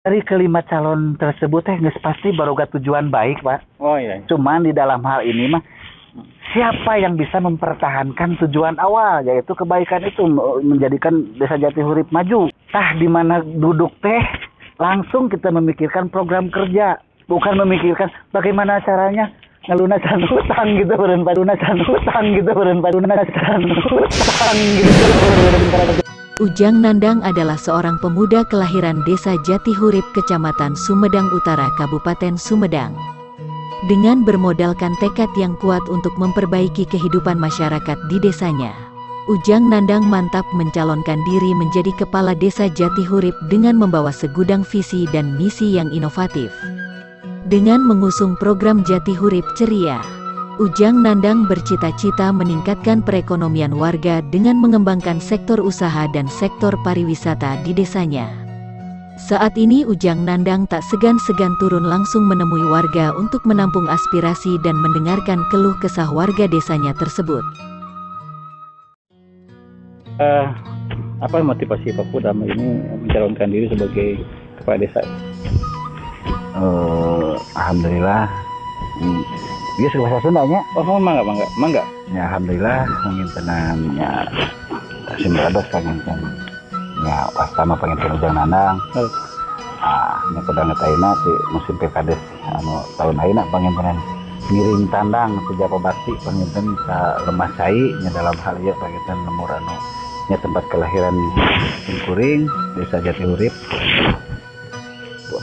Dari kelima calon tersebut geus pasti baroga tujuan baik, Pak. Oh iya. Cuman di dalam hal ini mah siapa yang bisa mempertahankan tujuan awal, yaitu kebaikan itu menjadikan Desa Jatihurip maju. Tah di mana duduk teh langsung kita memikirkan program kerja, bukan memikirkan bagaimana caranya ngelunasan hutang gitu lunasan hutang gitu Ujang Nandang adalah seorang pemuda kelahiran Desa Jatihurip, Kecamatan Sumedang Utara, Kabupaten Sumedang. Dengan bermodalkan tekad yang kuat untuk memperbaiki kehidupan masyarakat di desanya, Ujang Nandang mantap mencalonkan diri menjadi Kepala Desa Jatihurip dengan membawa segudang visi dan misi yang inovatif. Dengan mengusung program Jatihurip Ceria, Ujang Nandang bercita-cita meningkatkan perekonomian warga dengan mengembangkan sektor usaha dan sektor pariwisata di desanya. Saat ini Ujang Nandang tak segan-segan turun langsung menemui warga untuk menampung aspirasi dan mendengarkan keluh kesah warga desanya tersebut. Apa motivasi Pak Pudam ini mencalonkan diri sebagai kepala desa? Alhamdulillah. Dia suka bahasa Sundanya. Oh, mangga. Ya, alhamdulillah pengintenan ya Simbrados penginten. Ya, pastama penginten Ujang Nandang. Nya pedang ngetaina di musim Pilkades anu tahun ayeuna pengintenan ngiring tandang Puja Pabakti penginten ka Lemah Cai nya dalam hal ieu penginten lemur anu nya tempat kelahiran Kuring Desa Jatihurip.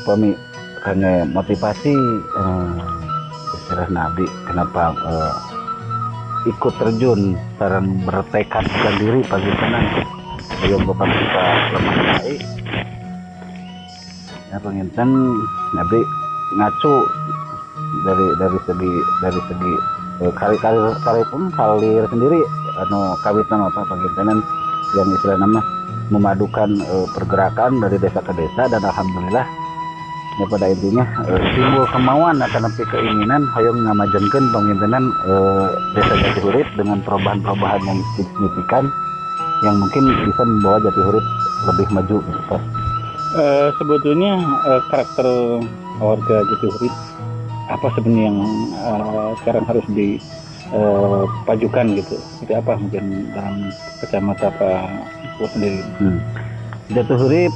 Pami kangge motivasi istilah Nabi kenapa ikut terjun sareng bertekadkan diri pangintenan hayang bapak kita Lemah Cai ya penginten Nabi ngacu dari segi karir sendiri anu kawitan apa pengintenan yang istilah nama memadukan pergerakan dari desa ke desa dan alhamdulillah ya pada intinya timbul kemauan atau nepi keinginan hoyong ngamajenkeun pengintenan Desa Jatihurip dengan perubahan-perubahan yang signifikan yang mungkin bisa membawa Jatihurip lebih maju gitu. Sebetulnya karakter warga Jatihurip apa sebenarnya yang sekarang harus dipajukan gitu? Itu apa mungkin dalam kacamata Pak sendiri? Jatihurip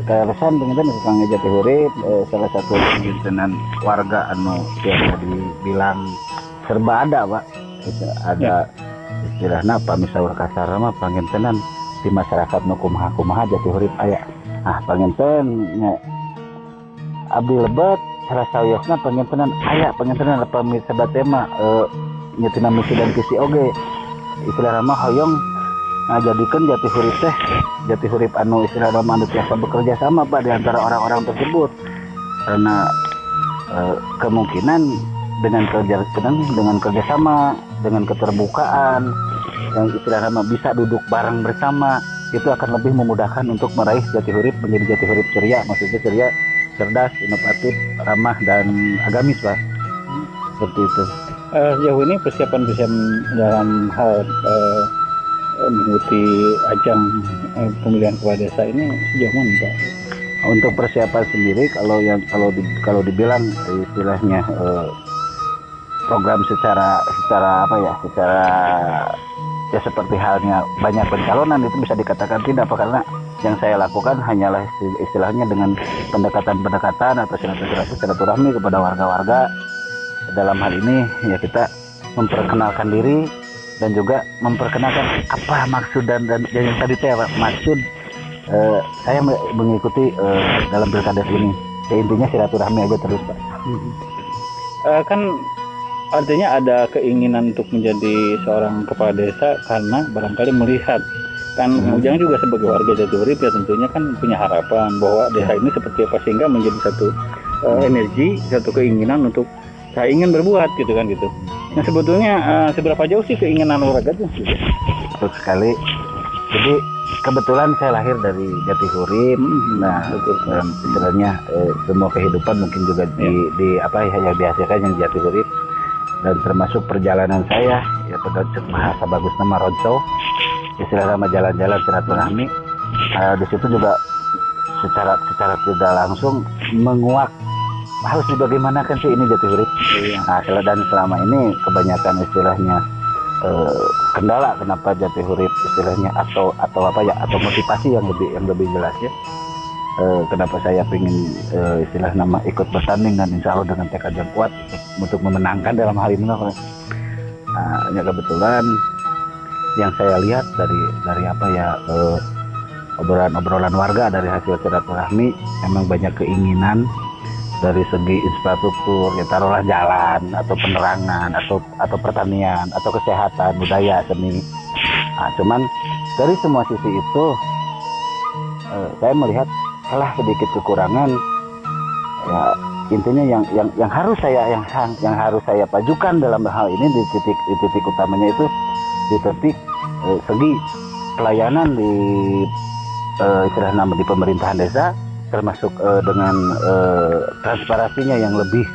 kayasan penginten kang Jatihurip salah satu pengintenan warga anu biasa dibilang serba ada, Pak. Ada istilahna apa misal kasar mah pengintenan di masyarakat nu kumaha Jatihurip aya. Penginten nya abdi lebet sarasa wiosna pengintenan aya pengintenan pemirsa batema nya tina misi dan visi oge. Istilahna mah hoyong jadikan Jatihurip anu istilah nama anu biasa bekerja sama Pak di antara orang-orang tersebut karena kemungkinan dengan kerjasama dengan keterbukaan yang istilah nama bisa duduk bareng bersama itu akan lebih memudahkan untuk meraih Jatihurip menjadi Jatihurip ceria, maksudnya ceria, cerdas, inovatif, ramah dan agamis Pak. Seperti itu. Sejauh ini persiapan dalam hal mengikuti ajang pemilihan kepala desa ini sejauh mana Pak? Untuk persiapan sendiri kalau dibilang istilahnya program secara ya seperti halnya banyak pencalonan itu bisa dikatakan tidak karena yang saya lakukan hanyalah istilahnya dengan pendekatan atau silaturahmi kepada warga-warga. Dalam hal ini ya kita memperkenalkan diri dan juga memperkenalkan apa maksud dan yang tadi maksud saya mengikuti dalam pilkada ini. Ya, intinya silaturahmi aja terus Pak. Kan artinya ada keinginan untuk menjadi seorang kepala desa karena barangkali melihat kan Ujang juga sebagai warga Jatihurip ya tentunya kan punya harapan bahwa desa ini seperti apa sehingga menjadi satu energi, satu keinginan untuk saya ingin berbuat gitu kan gitu. Nah sebetulnya seberapa jauh sih keinginan warga tuh? Betul sekali. Jadi kebetulan saya lahir dari Jatihurip. Nah istilahnya semua kehidupan mungkin juga di apa ya yang dihasilkan yang Jatihurip. Dan termasuk perjalanan saya ya bahasa bagus nama roadshow istilah nama jalan-jalan silaturahmi di situ juga secara tidak langsung menguak harus dibagaimanakan sih ini jati urip. Nah, dan selama ini kebanyakan istilahnya kendala kenapa jati urip istilahnya atau apa ya, atau motivasi yang lebih jelas ya. Kenapa saya ingin istilah nama ikut bertanding dan insya Allah dengan tekad yang kuat untuk memenangkan dalam hal ini. Nah, ya kebetulan yang saya lihat dari apa ya, obrolan warga, dari hasil silaturahmi, memang banyak keinginan dari segi infrastruktur, ya taruhlah jalan atau penerangan atau pertanian atau kesehatan, budaya, seni. Nah, cuman dari semua sisi itu saya melihat salah sedikit kekurangan. Ya, intinya yang harus saya pajukan dalam hal ini di titik utamanya itu di titik segi pelayanan di istilah nama di pemerintahan desa, termasuk dengan transparansinya yang lebih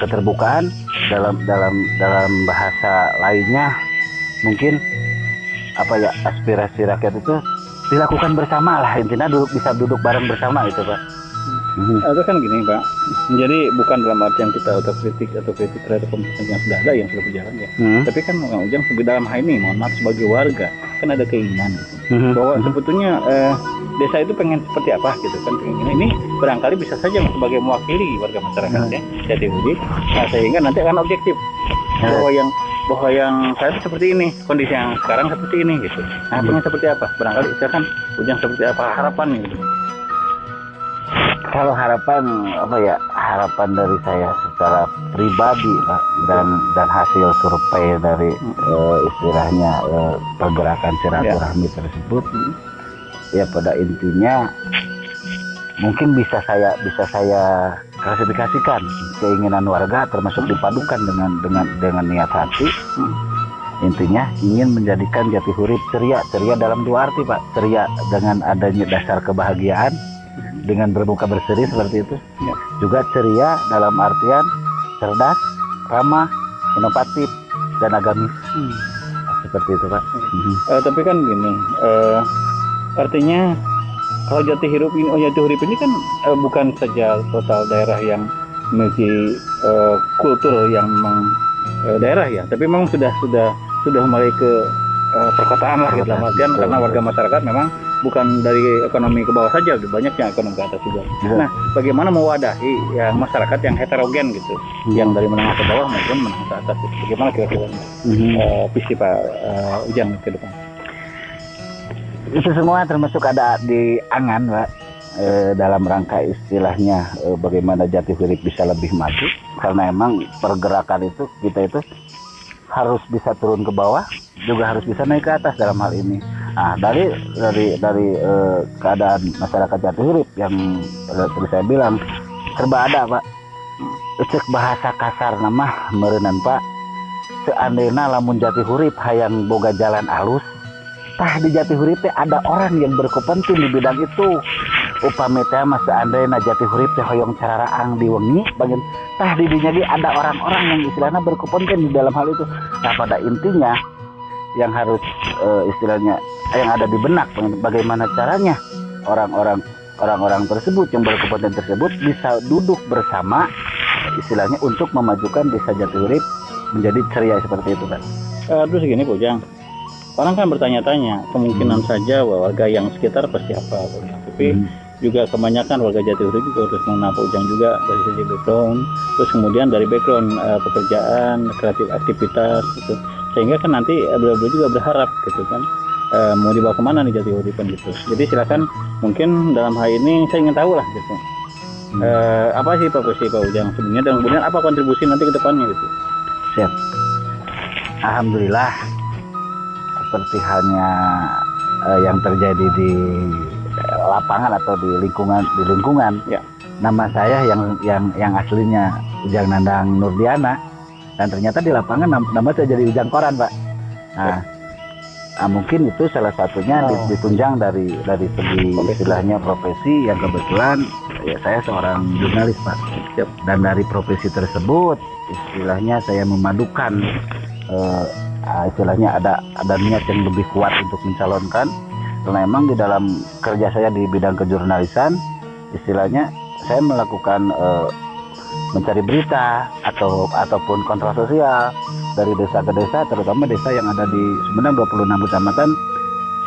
keterbukaan. Dalam bahasa lainnya mungkin apa ya, aspirasi rakyat itu dilakukan bersama lah, intinya bisa duduk bareng bersama itu Pak. Itu kan gini Pak, jadi bukan dalam arti yang kita kritik terhadap pemerintahan yang sudah ada, yang sudah berjalan ya. Tapi kan Kang Ujang sebagai dalam hal ini, mohon maaf, sebagai warga kan ada keinginan gitu. Bahwa sebetulnya desa itu pengen seperti apa gitu kan, keinginan ini barangkali bisa saja sebagai mewakili warga masyarakat ya, jadi nah, sehingga nanti akan objektif bahwa yang saya itu seperti ini, kondisi yang sekarang seperti ini gitu. Nah, pengen seperti apa? Barangkali misalkan Ujang seperti apa harapan gitu. Kalau harapan apa ya, harapan dari saya secara pribadi Pak, dan hasil survei dari istilahnya pergerakan silaturahmi tersebut, ya pada intinya mungkin bisa saya klasifikasikan keinginan warga termasuk dipadukan dengan niat hati. Intinya ingin menjadikan jati urip ceria dalam dua arti Pak. Ceria dengan adanya dasar kebahagiaan, dengan bermuka berseri seperti itu ya. Juga ceria dalam artian cerdas, ramah, inovatif, dan agamis. Seperti itu Pak. Tapi kan gini, artinya kalau jati urip ini kan bukan saja total daerah yang memiliki kultur yang memang daerah ya, tapi memang sudah mulai ke perkotaan lah gitu, artian karena warga masyarakat memang bukan dari ekonomi ke bawah saja, banyak yang ekonomi ke atas juga. Nah, bagaimana mewadahi ya masyarakat yang heterogen gitu, yang dari menengah ke bawah maupun menengah ke atas gitu. Bagaimana kira-kira visi Pak Ujang ke depan? Itu semua termasuk ada di angan Pak, dalam rangka istilahnya bagaimana jati urip bisa lebih maju, karena emang pergerakan itu kita itu harus bisa turun ke bawah, juga harus bisa naik ke atas dalam hal ini. Nah, dari keadaan masyarakat jati urip yang tadi saya bilang serba ada Pak. Cek bahasa kasar nama meureunnan Pak, seandainya lamun jati urip hayang boga jalan alus, tah di jati urip teh ada orang yang berkepenting di bidang itu. Upami teh mah seandainya jati urip teh hoyong cararaang di wengi, bagian tah di dinya ada orang-orang yang istilahnya berkepenting di dalam hal itu. Nah, pada intinya yang harus istilahnya yang ada di benak, bagaimana caranya orang-orang tersebut yang berkepentingan tersebut bisa duduk bersama istilahnya untuk memajukan desa jati urip menjadi ceria seperti itu kan. Terus gini Pak Ujang, orang kan bertanya-tanya, kemungkinan saja warga yang sekitar pasti apa, tapi juga kebanyakan warga jati urip juga harus mengenal Pak Ujang juga dari sisi background, terus kemudian dari background pekerjaan, kreatif aktivitas gitu, sehingga kan nanti beliau juga berharap gitu kan, mau dibawa kemana nih jati uripan gitu. Jadi silakan, mungkin dalam hal ini saya ingin tahu lah gitu, apa sih Pak Ujang sebenarnya, dan kemudian apa kontribusi nanti ke depannya gitu. Siap. Alhamdulillah, seperti halnya yang terjadi di lapangan atau di lingkungan ya. Nama saya yang aslinya Ujang Nandang Nurdiana, dan ternyata di lapangan nama saya jadi Ujang Koran Pak. Nah, mungkin itu salah satunya ditunjang dari segi istilahnya profesi yang kebetulan ya saya seorang jurnalis Pak. Dan dari profesi tersebut istilahnya saya memadukan istilahnya ada niat yang lebih kuat untuk mencalonkan karena emang di dalam kerja saya di bidang kejurnalisan, istilahnya saya melakukan mencari berita ataupun kontrol sosial dari desa ke desa, terutama desa yang ada di Sumedang 26 kecamatan,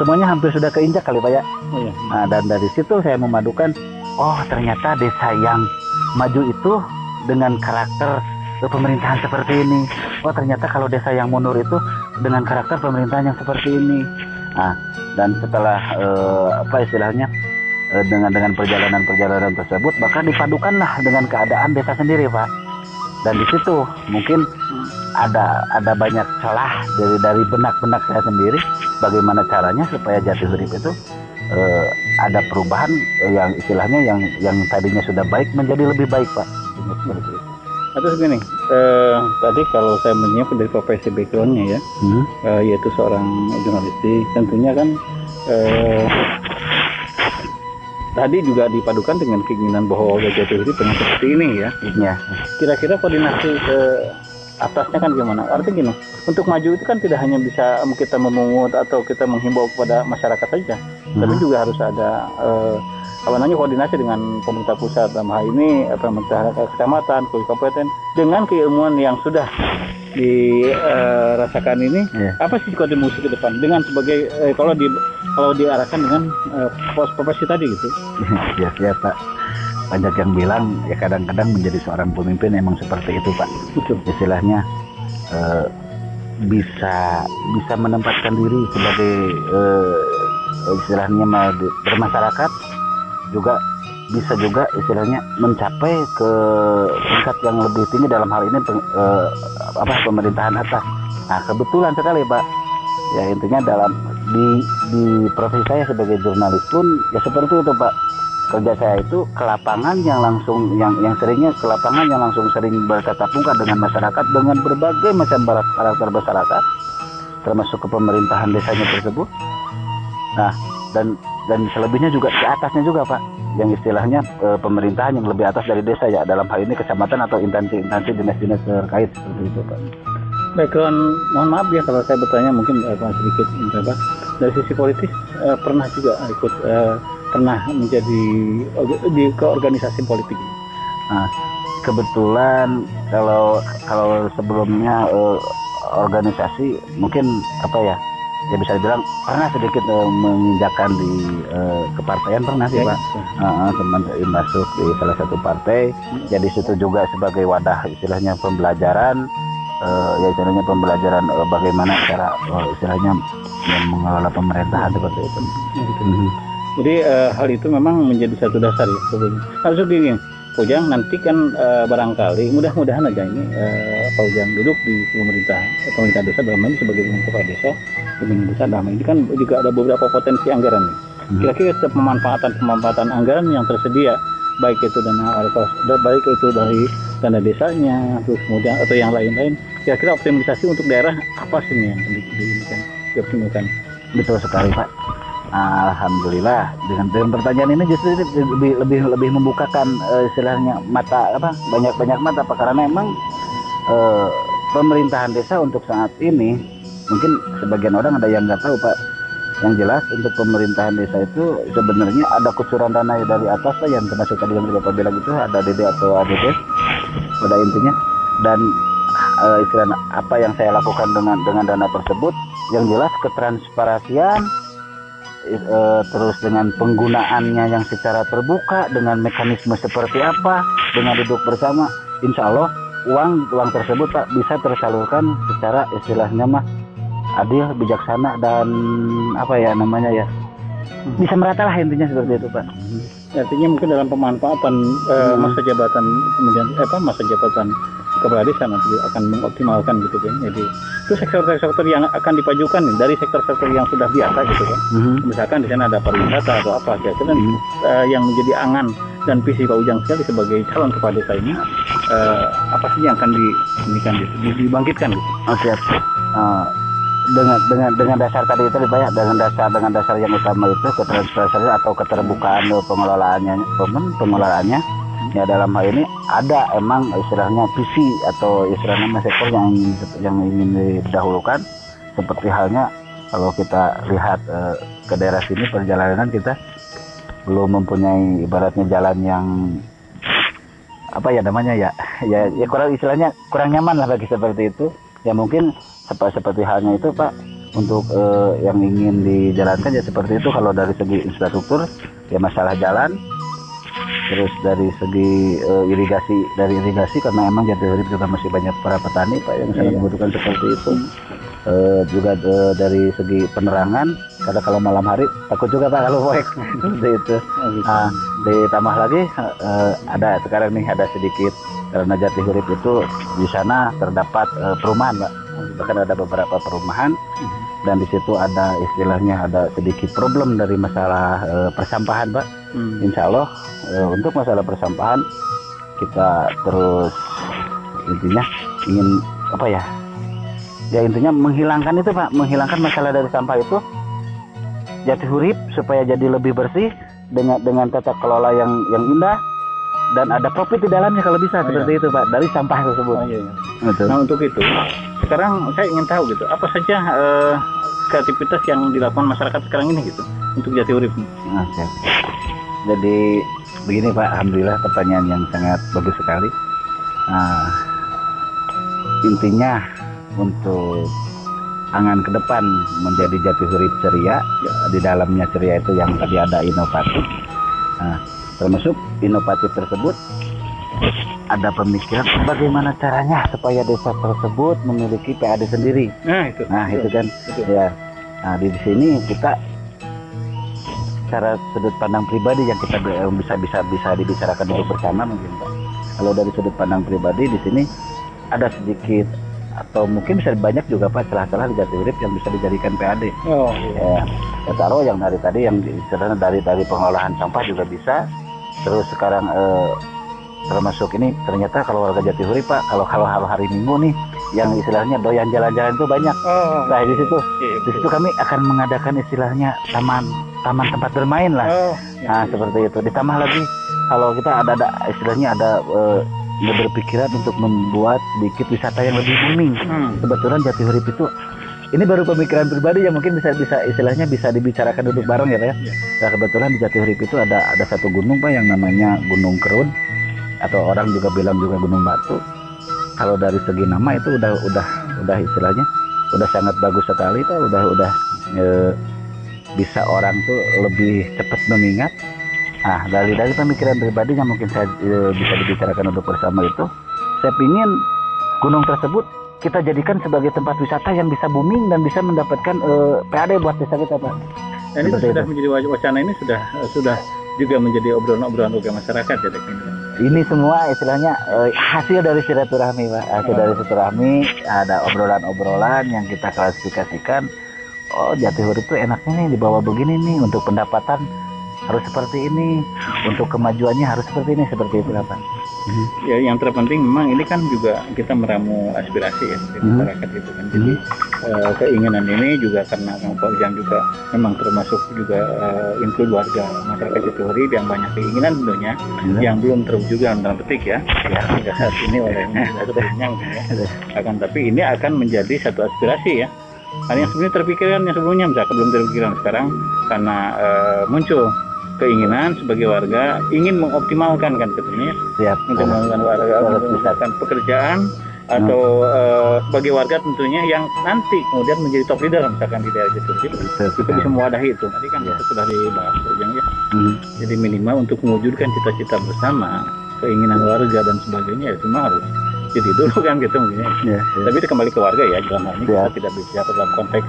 semuanya hampir sudah keinjak kali Pak ya. Oh, iya. Nah, dan dari situ saya memadukan, oh ternyata desa yang maju itu dengan karakter pemerintahan seperti ini. Oh ternyata kalau desa yang mundur itu dengan karakter pemerintahan yang seperti ini. Nah, dan setelah apa istilahnya dengan perjalanan tersebut, maka dipadukanlah dengan keadaan desa sendiri Pak. Dan di situ mungkin ada banyak celah dari benak-benak saya sendiri, bagaimana caranya supaya Jatihurip itu ada perubahan yang istilahnya yang tadinya sudah baik menjadi lebih baik Pak. Seperti itu. Atau segini, tadi kalau saya menyiap dari profesi backgroundnya ya, yaitu seorang jurnalistik, tentunya kan tadi juga dipadukan dengan keinginan bahwa Warga Jatihurip pengen seperti ini ya. Ya. Kira-kira koordinasi ke atasnya kan gimana? Artinya gini, untuk maju itu kan tidak hanya bisa kita memungut atau kita menghimbau kepada masyarakat saja, tapi juga harus ada koordinasi dengan pemerintah pusat, dalam hal ini pemerintah kecamatan, kabupaten, dengan keilmuan yang sudah dirasakan ini. Apa sih kontribusi ke depan dengan sebagai kalau diarahkan dengan profesi tadi gitu? Ya Pak, banyak yang bilang ya kadang-kadang menjadi seorang pemimpin emang seperti itu Pak. Betul. Istilahnya bisa menempatkan diri sebagai istilahnya bermasyarakat, juga bisa juga istilahnya mencapai ke tingkat yang lebih tinggi, dalam hal ini pemerintahan atas. Nah kebetulan sekali Pak, ya intinya di profesi saya sebagai jurnalis pun ya seperti itu Pak. Kerja saya itu ke lapangan yang seringnya ke lapangan yang langsung sering bertatap muka dengan masyarakat, dengan berbagai macam karakter masyarakat, termasuk ke pemerintahan desanya tersebut. Nah dan selebihnya juga ke atasnya juga Pak, yang istilahnya pemerintahan yang lebih atas dari desa ya, dalam hal ini kecamatan atau instansi dinas-dinas terkait seperti itu Pak. Background, mohon maaf ya kalau saya bertanya mungkin sedikit dari sisi politis, pernah juga ikut pernah menjadi ke organisasi politik. Nah, kebetulan kalau sebelumnya organisasi mungkin ya bisa dibilang pernah sedikit menginjakan di kepartaian pernah sih Pak. Teman masuk di salah satu partai, jadi situ juga sebagai wadah istilahnya pembelajaran, bagaimana cara istilahnya mengelola pemerintahan seperti itu. Jadi hal itu memang menjadi satu dasar ya. Harus begini, Ujang nanti kan barangkali mudah-mudahan aja ini Pak Ujang duduk di pemerintah desa, dalam ini sebagai kepala desa, pimpinan desa, dalam ini kan juga ada beberapa potensi anggaran nih. Kira-kira pemanfaatan anggaran yang tersedia, baik itu baik itu dari dana desanya, terus kemudian atau yang lain-lain, kira-kira optimalisasi untuk daerah apa sih yang dioptimalkan? Betul sekali Pak. Alhamdulillah dengan pertanyaan ini justru lebih membukakan istilahnya banyak mata Pak, karena memang pemerintahan desa untuk saat ini mungkin sebagian orang ada yang nggak tahu Pak. Yang jelas untuk pemerintahan desa itu sebenarnya ada kucuran dana dari atas Pak, yang termasuk tadi yang Bapak bilang itu ada DD atau ADD pada intinya, dan istilahnya apa yang saya lakukan dengan dana tersebut, yang jelas ketransparansian, terus dengan penggunaannya yang secara terbuka, dengan mekanisme seperti apa, dengan duduk bersama, insya Allah uang tersebut Pak bisa tersalurkan secara istilahnya adil, bijaksana, dan bisa merata lah intinya seperti itu Pak. Artinya mungkin dalam pemanfaatan masa jabatan kemudian masa jabatan kepala desa nanti akan mengoptimalkan gitu kan. Jadi itu sektor-sektor yang akan dipajukan nih, dari sektor-sektor yang sudah biasa gitu kan. Misalkan di sana ada pariwisata atau apa kira-kira yang menjadi angan dan visi Pak Ujang sekali sebagai calon kepala desa ini, apa sih yang akan dibangkitkan gitu? Siap. Dengan dasar tadi itu banyak, dengan dasar yang utama itu ketransparansian atau keterbukaan pengelolaannya ya, dalam hal ini ada emang istilahnya visi atau istilahnya sektor yang ingin didahulukan, seperti halnya kalau kita lihat ke daerah sini perjalanan kita belum mempunyai ibaratnya jalan yang apa ya namanya ya kurang istilahnya kurang nyaman lah bagi seperti itu ya. Mungkin seperti halnya itu Pak, untuk yang ingin dijalankan ya seperti itu. Kalau dari segi infrastruktur ya masalah jalan, terus dari segi irigasi karena emang Jatiurip juga masih banyak para petani Pak yang sangat membutuhkan seperti itu. Juga dari segi penerangan, karena kalau malam hari takut juga Pak kalau poek seperti itu. Nah, ditambah lagi ada sekarang nih ada sedikit, karena Jatiurip itu di sana terdapat perumahan Pak, bahkan ada beberapa perumahan dan di situ ada istilahnya ada sedikit problem dari masalah persampahan Pak. Insya Allah untuk masalah persampahan kita terus intinya ingin apa ya intinya menghilangkan itu Pak, menghilangkan masalah dari sampah itu Jatiurip supaya jadi lebih bersih dengan tata kelola yang indah dan ada profit di dalamnya kalau bisa seperti itu Pak dari sampah tersebut. Nah untuk itu sekarang saya ingin tahu gitu apa saja kreativitas yang dilakukan masyarakat sekarang ini gitu untuk Jatiurip. Nah, jadi begini Pak, alhamdulillah pertanyaan yang sangat bagus sekali. Nah, intinya untuk angan ke depan menjadi Jatiurip ceria, di dalamnya ceria itu yang tadi ada inovatif. Nah, termasuk inovatif tersebut ada pemikiran bagaimana caranya supaya desa tersebut memiliki PAD sendiri. Nah itu kan ya. Nah di sini kita cara sudut pandang pribadi yang kita bisa dibicarakan untuk bersama mungkin Pak. Kalau dari sudut pandang pribadi di sini ada sedikit atau mungkin bisa banyak juga Pak celah-celah di Jatiurip yang bisa dijadikan PAD. Ya, taruh yang dari tadi yang istilahnya dari pengolahan sampah juga bisa. Terus sekarang termasuk ini ternyata kalau warga Jatiurip Pak, kalau hari Minggu nih yang istilahnya doyan jalan-jalan itu banyak. Nah di situ kami akan mengadakan istilahnya taman tempat bermain lah. Nah seperti itu. Ditambah lagi kalau kita ada istilahnya ada berpikiran untuk membuat sedikit wisata yang lebih booming. Kebetulan Jatiurip itu ini baru pemikiran pribadi yang mungkin bisa istilahnya bisa dibicarakan duduk bareng ya Pak ya. Nah kebetulan di Jatiurip itu ada satu gunung Pak yang namanya Gunung Kerun, atau orang juga bilang juga Gunung Batu. Kalau dari segi nama itu udah istilahnya udah sangat bagus sekali Pak, udah bisa orang tuh lebih cepat mengingat. Nah dari pemikiran pribadi yang mungkin saya bisa dibicarakan untuk bersama itu, saya pingin gunung tersebut kita jadikan sebagai tempat wisata yang bisa booming dan bisa mendapatkan PAD buat desa kita Pak. Dan itu sudah menjadi wacana, ini sudah juga menjadi obrolan warga masyarakat ya Dek. Ini semua istilahnya hasil dari silaturahmi Pak. Hasil dari silaturahmi ada obrolan-obrolan yang kita klasifikasikan. Oh Jatiurip itu enaknya nih dibawa begini nih, untuk pendapatan harus seperti ini, untuk kemajuannya harus seperti ini, seperti itu Pak. Ya yang terpenting memang ini kan juga kita meramu aspirasi ya di masyarakat itu kan. Jadi keinginan ini juga karena Kang Pak Ujang juga memang termasuk juga include warga masyarakat Jatiurip yang banyak keinginan tentunya yang belum terwujud dalam petik ya hingga saat ini oleh sebelumnya ya. Akan tapi ini akan menjadi satu aspirasi ya. Hal yang sebenarnya terpikirkan yang sebelumnya misalkan belum terpikirkan sekarang karena muncul keinginan sebagai warga ingin mengoptimalkan kan katanya untuk melakukan warga misalkan pekerjaan atau sebagai warga tentunya yang nanti kemudian menjadi top leader misalkan di daerah Jatiurip itu bisa mewadahi itu. Tadi kan itu sudah dibahas ya. Jadi minimal untuk mewujudkan cita-cita bersama, keinginan warga dan sebagainya ya semua harus jadi dulu kan gitu mungkin. Tapi itu kembali ke warga ya, dalam hal ini kita tidak bicara dalam konteks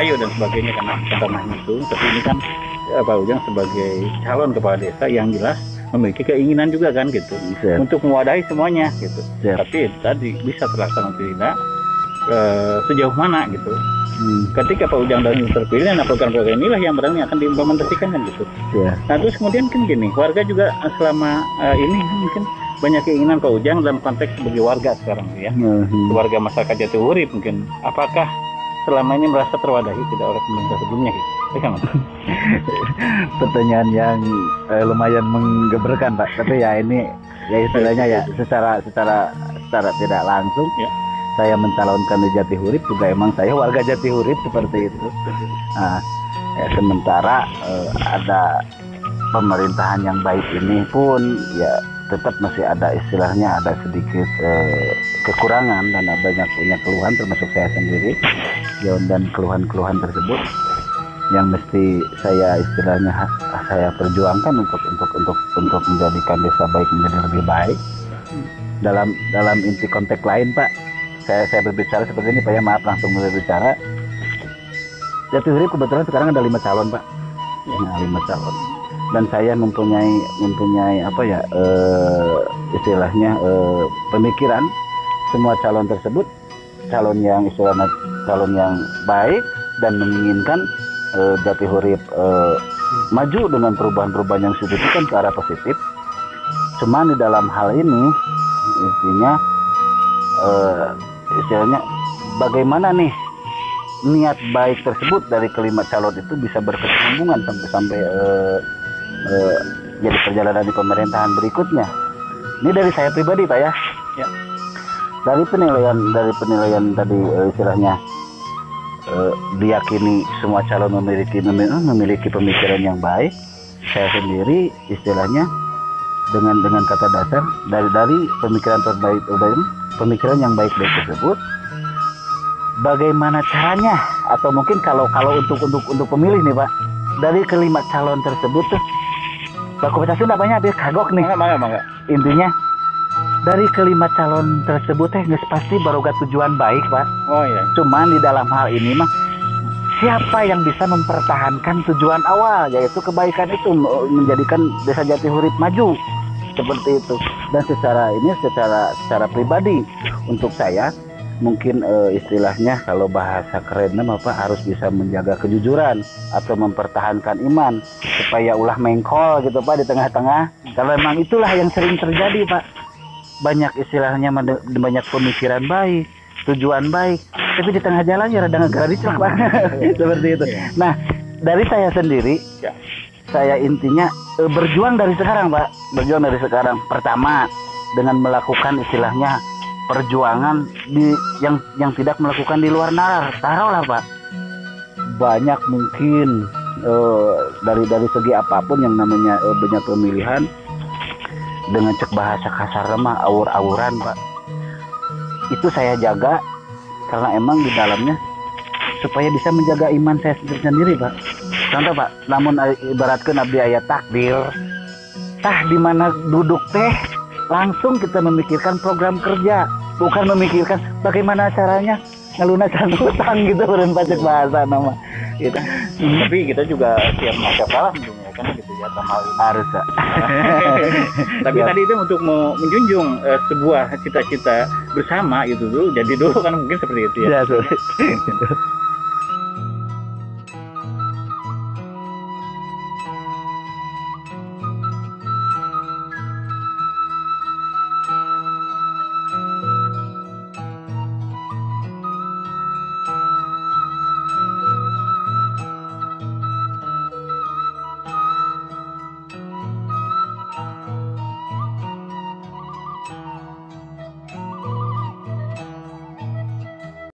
ayo dan sebagainya karena contohnya itu. Tapi ini kan Pak Ujang sebagai calon kepala desa yang jelas memiliki keinginan juga kan gitu untuk mewadahi semuanya gitu. Tapi tadi bisa terlaksana atau tidak sejauh mana gitu. Ketika Pak Ujang dan terpilih, nah program-program inilah yang barangnya akan diimplementasikan kan gitu. Nah terus kemudian kan gini, warga juga selama ini mungkin banyak keinginan Pak Ujang dalam konteks sebagai warga sekarang ya, warga masyarakat Jatiurip mungkin. Apakah selama ini merasa terwadahi tidak oleh pemerintah sebelumnya gitu? Pertanyaan yang lumayan menggeberkan Pak, tapi ya ini ya istilahnya ya secara tidak langsung saya mencalonkan di Jatihurip juga emang saya warga Jatihurip seperti itu. Nah, sementara ada pemerintahan yang baik ini pun ya tetap masih ada istilahnya ada sedikit kekurangan dan banyak punya keluhan termasuk saya sendiri ya, dan keluhan-keluhan tersebut yang mesti saya istilahnya saya perjuangkan untuk menjadikan desa baik menjadi lebih baik. Dalam inti konteks lain Pak, saya berbicara seperti ini Pak ya, maaf langsung berbicara. Jatihurip kebetulan sekarang ada 5 calon Pak, nah, 5 calon, dan saya mempunyai apa ya istilahnya pemikiran semua calon tersebut calon yang istilahnya calon yang baik dan menginginkan Jatihurip maju dengan perubahan-perubahan yang signifikan ke arah positif. Cuman di dalam hal ini intinya istilahnya bagaimana nih niat baik tersebut dari kelima calon itu bisa berkesinambungan sampai jadi perjalanan di pemerintahan berikutnya. Ini dari saya pribadi Pak ya. Ya. Dari penilaian tadi istilahnya diyakini semua calon memiliki pemikiran yang baik. Saya sendiri istilahnya dengan kata dasar dari pemikiran terbaik, pemikiran yang baik-baik tersebut, bagaimana caranya atau mungkin kalau untuk pemilih nih Pak, dari kelima calon tersebut tuh baku bahasa Sunda banyak dia kagok nih. Mangga. Intinya dari kelima calon tersebut geus pasti baroga tujuan baik Pak. Oh iya. Cuman di dalam hal ini mah siapa yang bisa mempertahankan tujuan awal, yaitu kebaikan itu menjadikan desa Jatihurip maju seperti itu. Dan secara pribadi untuk saya mungkin istilahnya kalau bahasa kerennya apa harus bisa menjaga kejujuran atau mempertahankan iman supaya ulah mengkol gitu Pak di tengah-tengah. Kalau memang itulah yang sering terjadi Pak, banyak istilahnya banyak pemikiran baik, tujuan baik, tapi di tengah jalan ya rada ngegaricok Pak. Seperti itu. Nah, dari saya sendiri, saya intinya berjuang dari sekarang Pak, berjuang dari sekarang. Pertama dengan melakukan istilahnya perjuangan yang tidak melakukan di luar nalar. Taruhlah Pak, banyak mungkin dari segi apapun yang namanya banyak pemilihan dengan cek bahasa kasar mah awur-awuran Pak, itu saya jaga karena emang di dalamnya supaya bisa menjaga iman saya sendiri Pak. Contoh Pak, namun ibaratkan abdi aya takdir tah di mana duduk teh langsung kita memikirkan program kerja, bukan memikirkan bagaimana caranya ngelunasan hutang gitu berempacet bahasa nama gitu. Tapi kita juga siap maaf kalah tentunya kan gitu ya sama hal ini. Harus Pak. Tapi tadi itu untuk menjunjung sebuah cita-cita bersama itu dulu, jadi dulu kan mungkin seperti itu ya. Ya,